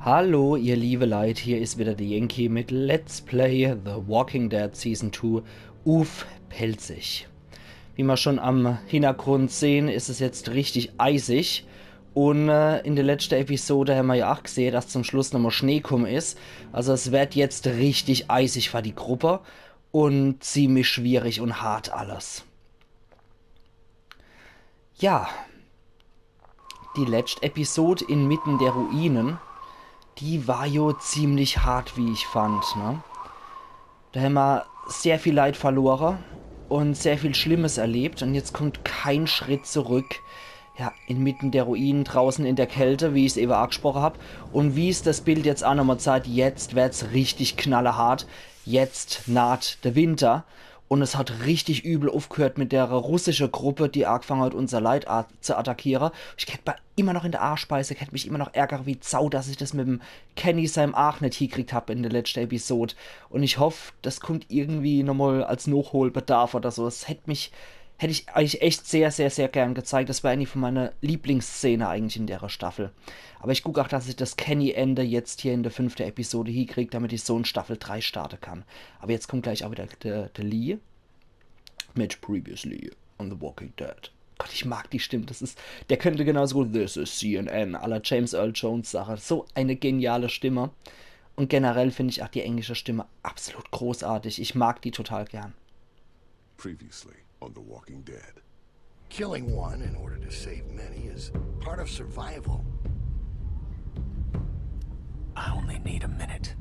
Hallo ihr liebe Leid, hier ist wieder der Jenki mit Let's Play The Walking Dead Season 2 pälzisch. Wie wir schon am Hintergrund sehen, ist es jetzt richtig eisig. Und in der letzten Episode haben wir ja auch gesehen, dass zum Schluss nochmal Schnee gekommen ist. Also es wird jetzt richtig eisig für die Gruppe und ziemlich schwierig und hart alles. Ja, die letzte Episode inmitten der Ruinen, die war jo ziemlich hart, wie ich fand, ne? Da haben wir sehr viel Leid verloren und sehr viel Schlimmes erlebt. Und jetzt kommt kein Schritt zurück. Ja, inmitten der Ruinen, draußen in der Kälte, wie ich es eben angesprochen habe. Und wie es das Bild jetzt auch nochmal zeigt, jetzt wird es richtig knallhart. Jetzt naht der Winter. Und es hat richtig übel aufgehört mit der russischen Gruppe, die angefangen hat, unser Leid zu attackieren. Ich hätte immer noch in der Arschspeise, hätte mich immer noch ärgern wie Sau, dass ich das mit dem Kenny seinem Ach nicht hingekriegt habe in der letzten Episode. Und ich hoffe, das kommt irgendwie nochmal als Nachholbedarf oder so. Das hätte ich eigentlich echt sehr, sehr, sehr gern gezeigt. Das war eine von meiner Lieblingsszene eigentlich in der Staffel. Aber ich gucke auch, dass ich das Kenny-Ende jetzt hier in der 5. Episode hinkriege, damit ich so in Staffel 3 starten kann. Aber jetzt kommt gleich auch wieder der Lee mit Previously on The Walking Dead. Gott, ich mag die Stimme. Der könnte genauso gut This is CNN à la James Earl Jones Sache. So eine geniale Stimme. Und generell finde ich auch die englische Stimme absolut großartig. Ich mag die total gern. Previously on The Walking Dead. Killing one in order to save many is part of survival. I only need a minute.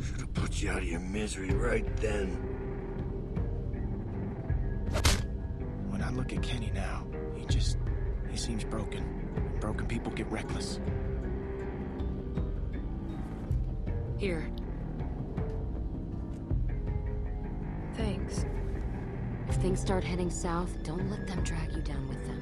Should have put you out of your misery right then. When I look at Kenny now, he seems broken. Broken people get reckless. Here. Thanks. If things start heading south, don't let them drag you down with them.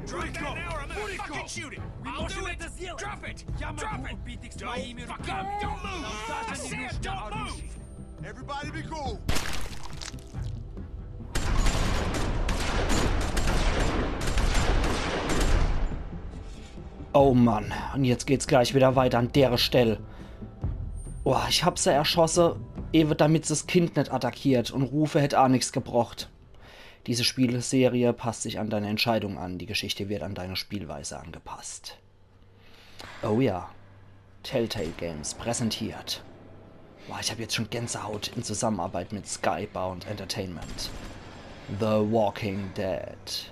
Drop that now or I'm gonna fucking shoot it! I'll do it! Drop it! Drop it! Don't fuck up! Don't move! I said don't move! Everybody be cool. Oh Mann, und jetzt geht's gleich wieder weiter an der Stelle. Oh, ich hab sie erschossen, ehe damit das Kind nicht attackiert und Rufe hätte auch nichts gebracht. Diese Spielserie passt sich an deine Entscheidung an. Die Geschichte wird an deine Spielweise angepasst. Oh ja. Telltale Games präsentiert. Boah, ich habe jetzt schon Gänsehaut in Zusammenarbeit mit Skybound Entertainment. The Walking Dead.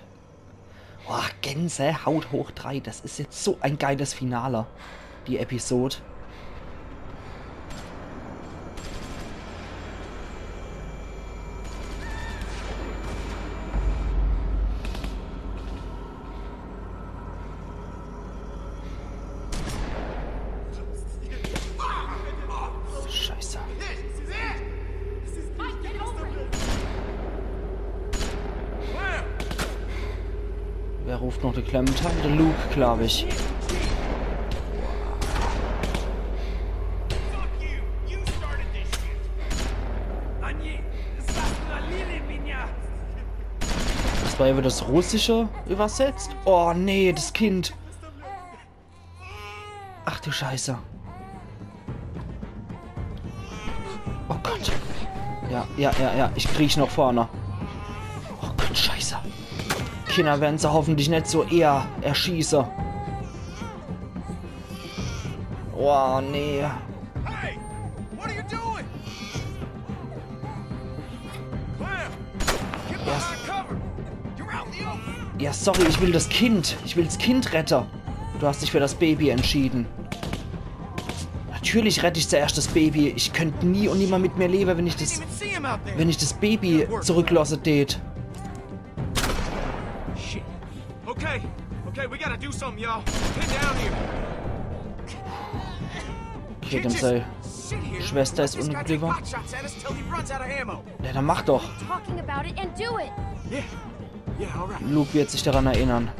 Boah, Gänsehaut hoch 3. Das ist jetzt so ein geiles Finale. Die Episode. Scheiße. Wer ruft noch die Clementine? Der Luke, glaube ich. Das war über das Russische übersetzt? Oh nee, das Kind. Ach du Scheiße. Oh Gott. Ja, ich kriech noch vorne. Oh Gott, Scheiße. Kinder werden sie hoffentlich nicht so eher erschießen. Oh, nee. Hey! What are you doing? Clam! Get behind cover! You're out in the open! Ja, sorry, ich will das Kind. Ich will das Kind retten. Du hast dich für das Baby entschieden. Natürlich rette ich zuerst das Baby. Ich könnte nie und nimmer mit mir leben, wenn ich das Baby zurücklassen tät. Okay, we gotta do something, y'all. Get down here. Okay, dann sei Schwester ist ungeblieben. Ja, dann mach doch. Luke wird sich daran erinnern.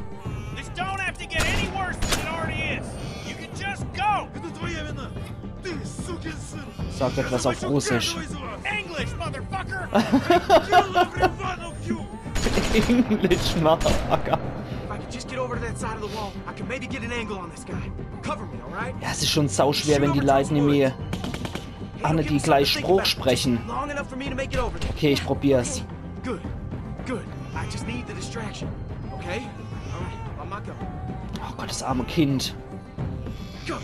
Sagt etwas auf Russisch. English, Motherfucker. If I could just get over to that side of the wall, I could maybe get an angle on this guy. Cover me, all right? Ja, es ist schon sauschwer, wenn die Leute mir alle die gleich Spruch sprechen. Long enough for me to make it over there. Okay, ich probier's. Good, good. I just need the distraction. Okay? All right, on my go. Oh Gott, das arme Kind. Go.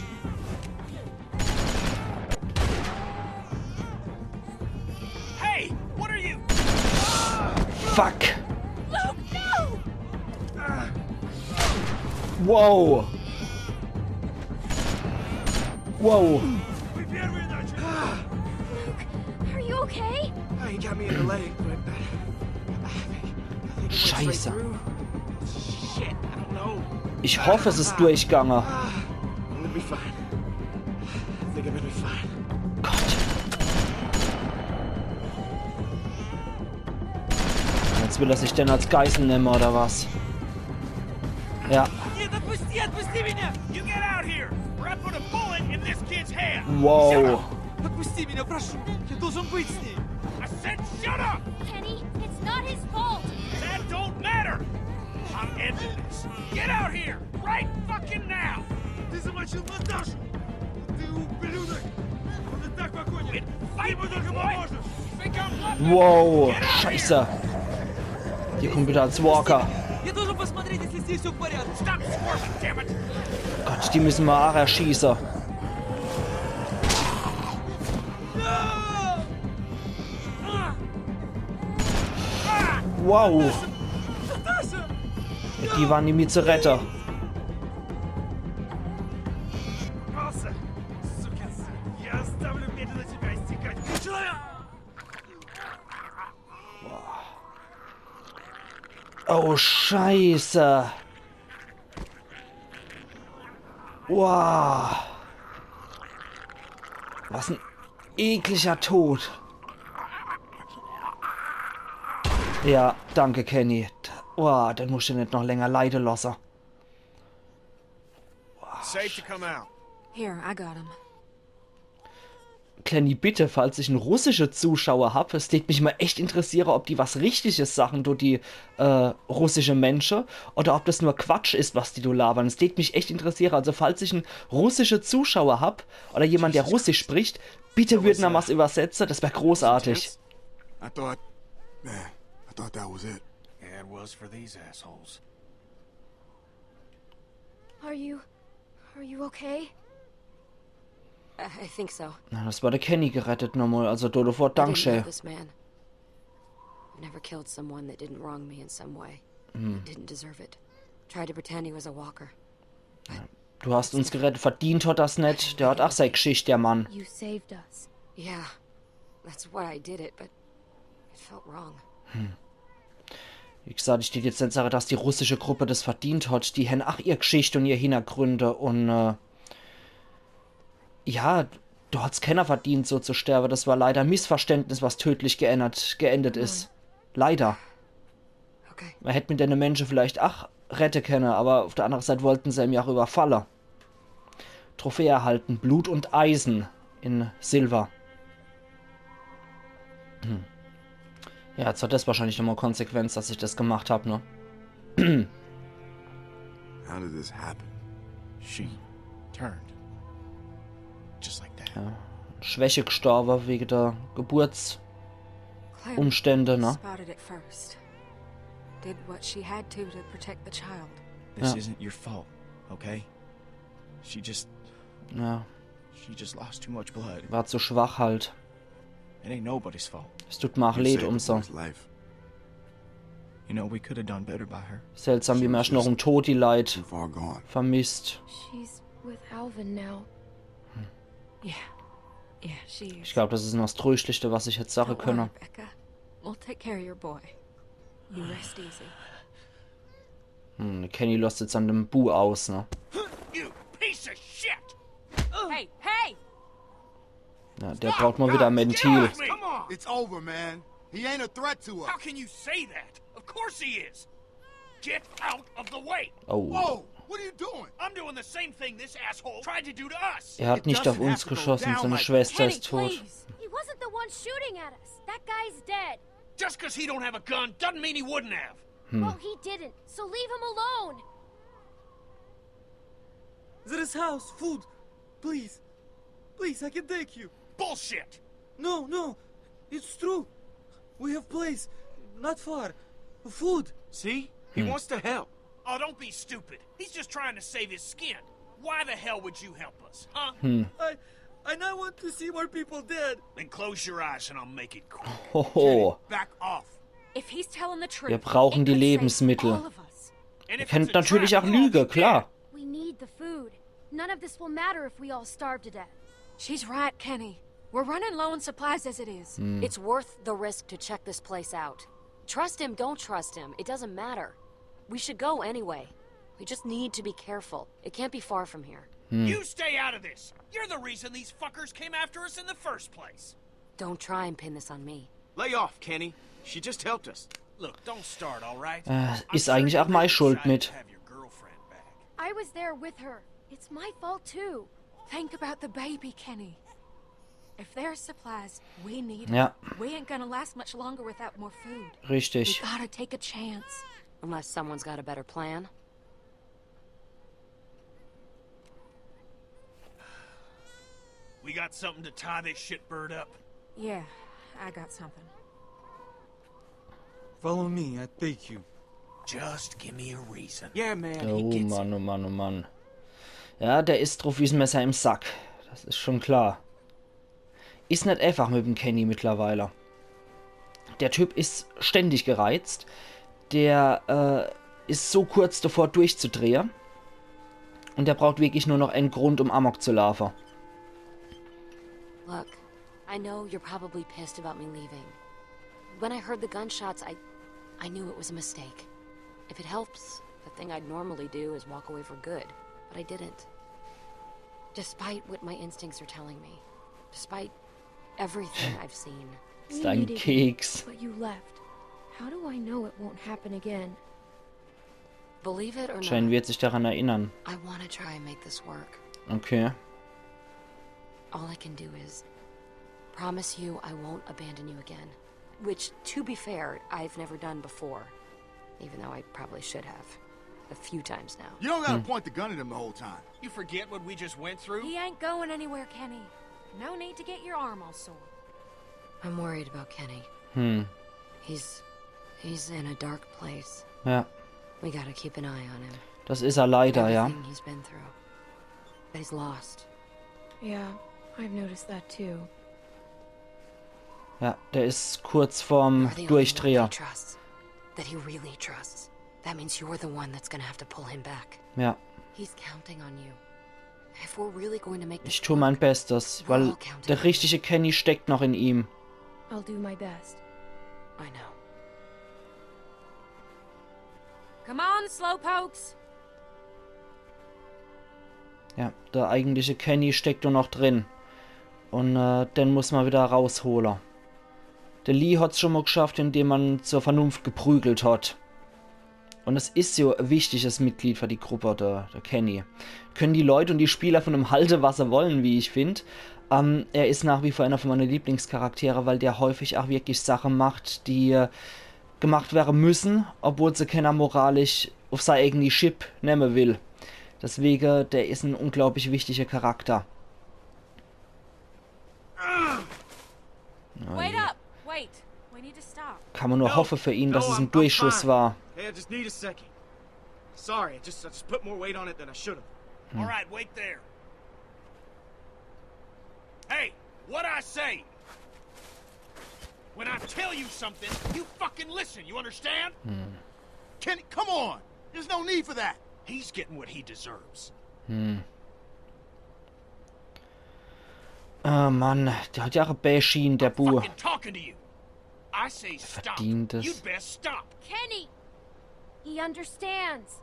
Hey, what are you? Fuck. Wow. Wow. Are you okay? He got me in the leg, but I think it went straight Scheiße. through. Shit, I don't know. Ich hoffe, es ist durchgegangen. I'm gonna be fine. I think I'm gonna be fine. Gott. Jetzt will er sich denn als Geisel nehmen, oder was? Ja. Отпусти меня! You get out here, or I put a bullet in this kid's head. Wow. Отпусти меня, прошу. Я должен быть с ним. I said shut up! Kenny, it's not his fault. That don't matter! I'm ending this. Get out here! Right fucking now! Ты замочил Наташу! Ты ублюдок! Он и так погонит! Ты ему только поможешь! Wow. Scheiße. Hier kommt wieder als Walker. Я должен посмотреть, если здесь все в порядке. Stop squirming, damn it! Gott, die müssen wir auch erschießen. Wow. Die waren die Miezerette. Пался! Сукин сын! Я оставлю медленно тебя истекать! Человек! Oh, Scheiße. Wow. Was ein ekliger Tod. Ja, danke, Kenny. Wow, dann musst du nicht noch länger leiden lassen. Safe to come out. Here, I got him. Kenny, bitte, falls ich einen russischen Zuschauer habe, es würde mich mal echt interessieren, ob die was Richtiges sagen, du die russische Menschen, oder ob das nur Quatsch ist, was die du labern. Es würde mich echt interessieren. Also falls ich einen russischen Zuschauer habe, oder jemand, der Russisch spricht, bitte würden wir was übersetzen, das wäre großartig. I thought that was it. Yeah, it was for these assholes. Are you okay? I think so. Na, das war der Kenny gerettet nochmal, also Dodo vor I didn't know Dankeschön. this man. I've never killed someone that didn't wrong me in some way. Didn't deserve it. Tried to pretend he was a walker. Du hast uns gerettet, verdient hat das nicht. Der hat auch seine Geschichte, der Mann. You saved us. Yeah, that's why I did it, but it felt wrong. Wie gesagt, ich steht jetzt nicht sagen, dass die russische Gruppe das verdient hat. Die haben auch ihre Geschichte und ihre Hintergründe und ja, du hast keiner verdient, so zu sterben. Das war leider ein Missverständnis, was tödlich geendet ist. Leider. Okay. Man hätte mit den Menschen vielleicht auch retten können, aber auf der anderen Seite wollten sie ihm ja auch überfallen. Trophäe erhalten, Blut und Eisen in Silber. Ja, jetzt hat das wahrscheinlich nochmal Konsequenz, dass ich das gemacht habe, ne? How did this happen? She turned. Just like that. Ja, Schwäche gestorben wegen der Geburtsumstände, ne? Spotted it first. Did what she had to protect the child. This Yeah. isn't your fault, okay? She just Ja, lost too much blood. war zu schwach halt. It ain't nobody's fault. Es tut mir auch You leid saved um the so. boy's life. You know, we could have done better by her. Seltsam, wie man erst noch um Tod die Leid Too far gone. vermisst. She's with Alvin now. Yeah. Yeah, she is. Ich glaube, das ist noch das Tröstlichste, was ich jetzt sagen Don't worry, könne. Becca. We'll take care of your boy. You rest easy. Kenny lässt jetzt an dem Bu aus, ne? You piece of shit! Hey, hey! Ja, der braucht mal wieder ein Ventil. Come on! It's over, man. He ain't a threat to us. How can you say that? Of course he is! Get out of the way! Oh, Whoa! What are you doing? I'm doing the same thing this asshole tried to do to us! er hat nicht auf uns geschossen, seine Schwester ist tot. He wasn't the one shooting at us. That guy's dead. Just because he don't have a gun doesn't mean he wouldn't have. Well, he didn't, so leave him alone. There is house, food. Please. Please, I can take you. Bullshit! No, no. It's true. We have place. Not far. Food. See? He wants to help. Oh, don't be stupid. He's just trying to save his skin. Why the hell would you help us, huh? I now want to see more people dead. Then close your eyes and I'll make it quick. Hoho. Back off. If he's telling the truth, Wir brauchen die it could save Lebensmittel. all of us. And Ihr if kennt it's a natürlich trap, auch you'll all Lüge, be klar. We need the food. None of this will matter if we all starve to death. She's right, Kenny. We're running low on supplies as it is. It's worth the risk to check this place out. Trust him, don't trust him. It doesn't matter. We should go anyway. We just need to be careful. It can't be far from here. You stay out of this. You're the reason these fuckers came after us in the first place. Don't try and pin this on me. Lay off, Kenny. She just helped us. Look, don't start, all right? Ist eigentlich auch meine Schuld mit. Have your girlfriend back. I was there with her. It's my fault too. Think about the baby, Kenny. If there's supplies, we need Ja, them. We ain't gonna last much longer without more food. We richtig. gotta take a chance. Unless someone's got a better plan. We got something to tie this shitbird up. Yeah, I got something. Follow me, I take you. Just give me a reason. Yeah, man, Oh he gets Mann, oh Mann, oh Mann. Ja, der ist drauf wie ein Messer im Sack. Das ist schon klar. Ist nicht einfach mit dem Kenny mittlerweile. Der Typ ist ständig gereizt. Der ist so kurz davor durchzudrehen. Und der braucht wirklich nur noch einen Grund, um Amok zu laufen. Look, I know you're probably pissed about me leaving. When I heard the gunshots, I knew it was a mistake. If it helps, the thing I'd normally do is walk away for good. But I didn't. Despite what my instincts are telling me. Despite everything I've seen. Ist We ein needed you, Keks. but you left. How do I know it won't happen again? Believe it or Shane not, wird sich daran erinnern. I want to try and make this work. Okay. All I can do is promise you I won't abandon you again. Which, to be fair, I've never done before. Even though I probably should have. A few times now. You don't gotta point the gun at him the whole time. You forget what we just went through? He ain't going anywhere, Kenny. No need to get your arm all sore. I'm worried about Kenny. He's in a dark place. Ja, We gotta keep an eye on him. das ist er leider, ja. Everything he's been through. But he's lost. Yeah, I've noticed that too. Ja, der ist kurz vorm You're the only one Durchdreher. he trusts. That he really trusts. That means you're the one that's gonna have to pull him back. Ja, He's counting on you. If we're really going to make this ich tue mein work, Bestes, weil der richtige Kenny steckt noch in ihm. I'll do my best. I know. Come on, slowpokes. Ja, der eigentliche Kenny steckt nur noch drin. Und den muss man wieder rausholen. Der Lee hat es schon mal geschafft, indem man zur Vernunft geprügelt hat. Und es ist so ein wichtiges Mitglied für die Gruppe, der Kenny. Können die Leute und die Spieler von ihm halten, was sie wollen, wie ich finde. Er ist nach wie vor einer von meinen Lieblingscharaktere, weil der häufig auch wirklich Sachen macht, die gemacht werden müssen, obwohl sie keiner moralisch auf seine eigene Chip nehmen will. Deswegen, der ist ein unglaublich wichtiger Charakter. Wait up. Wait. We need to stop. Kann man nur hoffen für ihn, dass es ein Durchschuss war. Hey, I just need a second. Sorry, I just put more weight on it than I should have. All right, wait there. Hey, what I say? When I tell you something, you fucking listen, you understand? Kenny, come on! There's no need for that! He's getting what he deserves. Oh Mann, der hat ja auch ein Bäschin, der Bu. Fucking talking to you. I say stop. verdient es. You'd best stop. Kenny! He understands.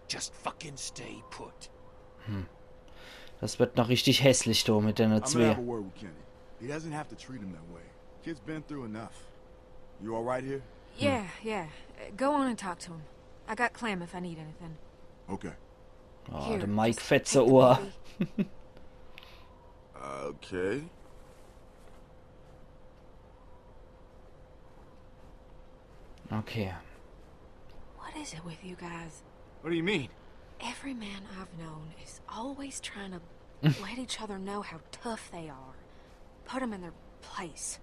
Just fucking stay put. Das wird noch richtig hässlich, da mit den I'm gonna have a zwei. word with Kenny. He doesn't have to treat him that way. Kid's been through enough. You alright here? Yeah. Go on and talk to him. I got Clem if I need anything. Okay. Oh, Here, der Mike just Fetze take the Ohr. baby. Okay. Okay. is it with you guys? What do you mean? Every man I've known is always trying to let each other know how tough they are. Put them in their place.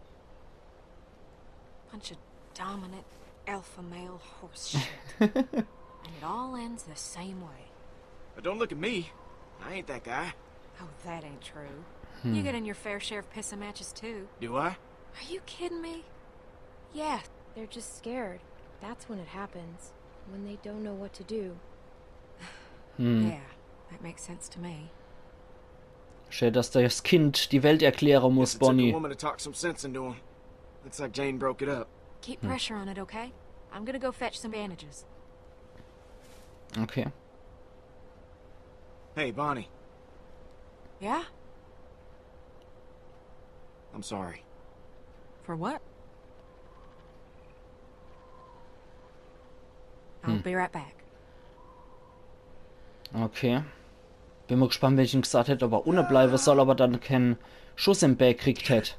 Bunch of dominant alpha male horse shit. And it all ends the same way. But don't look at me. I ain't that guy. Oh, that ain't true. You get in your fair share of pissing matches too. Do I? Are you kidding me? Yeah. They're just scared. That's when it happens. When they don't know what to do. Yeah, that makes sense to me. Schön, dass das Kind die Welt erklären muss, Guess it took a Bonnie. woman to talk some sense into him. Looks like Jane broke it up. Keep pressure on it, okay? I'm gonna go fetch some bandages. Okay. Hey, Bonnie. Yeah? I'm sorry. For what? I'll be right back. Okay. Bin mal gespannt, wenn ich ihm gesagt hätte, ob er unten bleiben soll, aber dann keinen Schuss im Back kriegt hätte.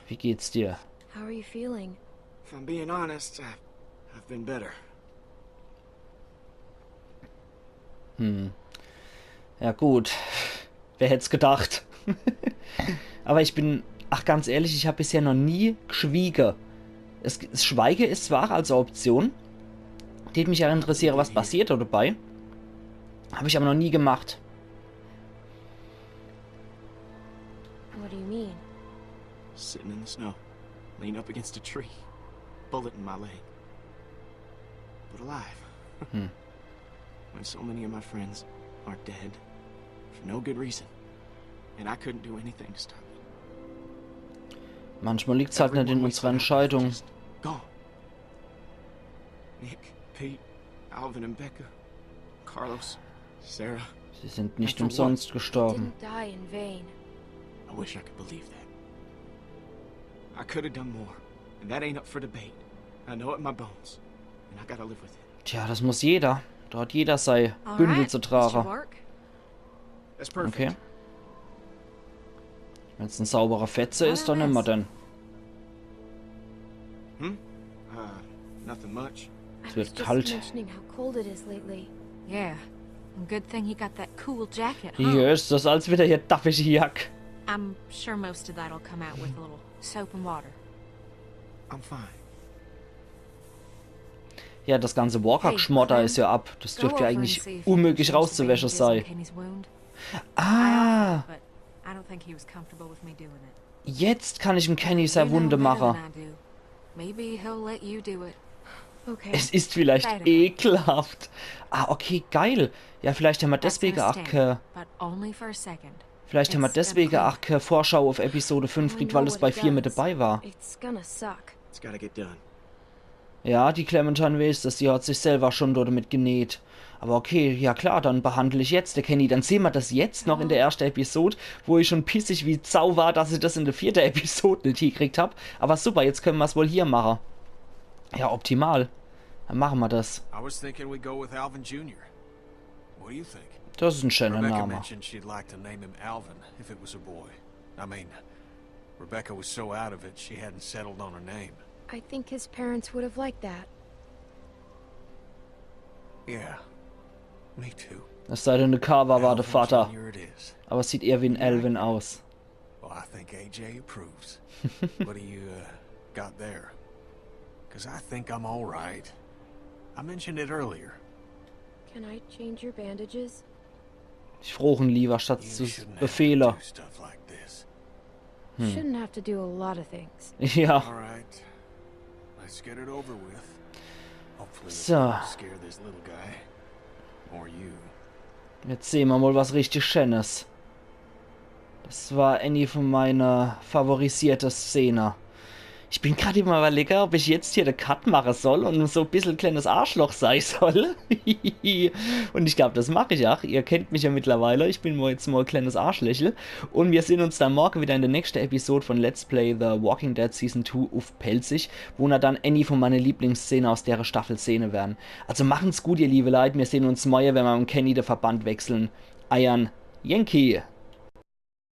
Wie geht's dir? How are you feeling? If I'm being honest, I've been better. Ja gut. Wer hätte es gedacht? Aber ich bin... Ach, ganz ehrlich, ich habe bisher noch nie geschwiegen. Das Schweige ist zwar als Option. Die mich ja interessiert, was passiert dabei. Habe ich aber noch nie gemacht. What do you mean? Sitting in the snow, leaned up against a tree, bullet in my leg. But alive. When so many of my friends are dead for no good reason. And I couldn't do anything to stop it. Manchmal liegt es halt nicht in unserer Entscheidung. Gone. Nick, Pete, Alvin and Becca, Carlos, Sarah. Sie sind nicht umsonst gestorben. Didn't die in vain. I wish I could believe that. I could have done more, and that ain't up for debate. I know it in my bones, and I gotta live with it. Tja, das muss jeder. Da hat jeder sein Bündel zu tragen. That's perfect. Okay. Wenn es ein sauberer Fetze ist, dann nehmen wir den. Nothing much. Es I was wird just kalt. mentioning how cold it is lately. Yeah. Good thing he got that cool jacket, huh? Hier ist das als wieder hier daffige Jack. I'm sure most of that'll come out with a little soap and water. I'm fine. Ja, das ganze Walker-Geschmotter ist ja ab. Das dürfte ja eigentlich unmöglich rauszuwäschen sein. Ah! Jetzt kann ich dem Kenny seine Wunde machen. Okay. Es ist vielleicht ekelhaft. Ah, okay, geil. Ja, vielleicht haben wir deswegen auch keine Vorschau auf Episode 5 kriegt, weil es bei 4 mit dabei war. It's gonna suck. It's gotta get done. Ja, die Clementine weiß das, die hat sich selber schon dort mit genäht. Aber okay, ja klar, dann behandle ich jetzt der Kenny. Dann sehen wir das jetzt noch in der ersten Episode, wo ich schon pissig wie Sau war, dass ich das in der 4. Episode nicht hingekriegt habe. Aber super, jetzt können wir es wohl hier machen. Ja, optimal. Dann machen wir das. I was thinking we go with Alvin Jr. What do you think? Das ist ein schöner Rebecca Name. mentioned she'd like to name him Alvin if it was a boy. I mean, Rebecca was so out of it she hadn't settled on her name. I think his parents would have liked that. Yeah, me too. Es sei denn, eine Carver war der Alvin Vater. Jr. it is. Aber es sieht eher wie ein Alvin aus. Well, I think AJ approves. What do you got there? Because I think I'm all right. I mentioned it earlier. Can I change your bandages? Ich frochen lieber statt You zu shouldn't have to Befehler. do stuff like this. Shouldn't have to do a lot of things. Ja. All right, let's get it over with. Hopefully, So. it won't scare this little guy or you. Jetzt sehen wir mal was richtig Schönes. Das war eine von meiner favorisierten Szenen. Ich bin gerade immer überlegen, ob ich jetzt hier den Cut machen soll und so ein bisschen ein kleines Arschloch sein soll. Und ich glaube, das mache ich auch. Ihr kennt mich ja mittlerweile. Ich bin jetzt mal ein kleines Arschlächel. Und wir sehen uns dann morgen wieder in der nächsten Episode von Let's Play The Walking Dead Season 2 auf pälzisch, wo wir dann eine von meinen Lieblingsszenen aus der Staffel sehen werden. Also machen's gut, ihr liebe Leute. Wir sehen uns morgen, wenn wir mit Kenny den Verband wechseln. Eiern Jenki.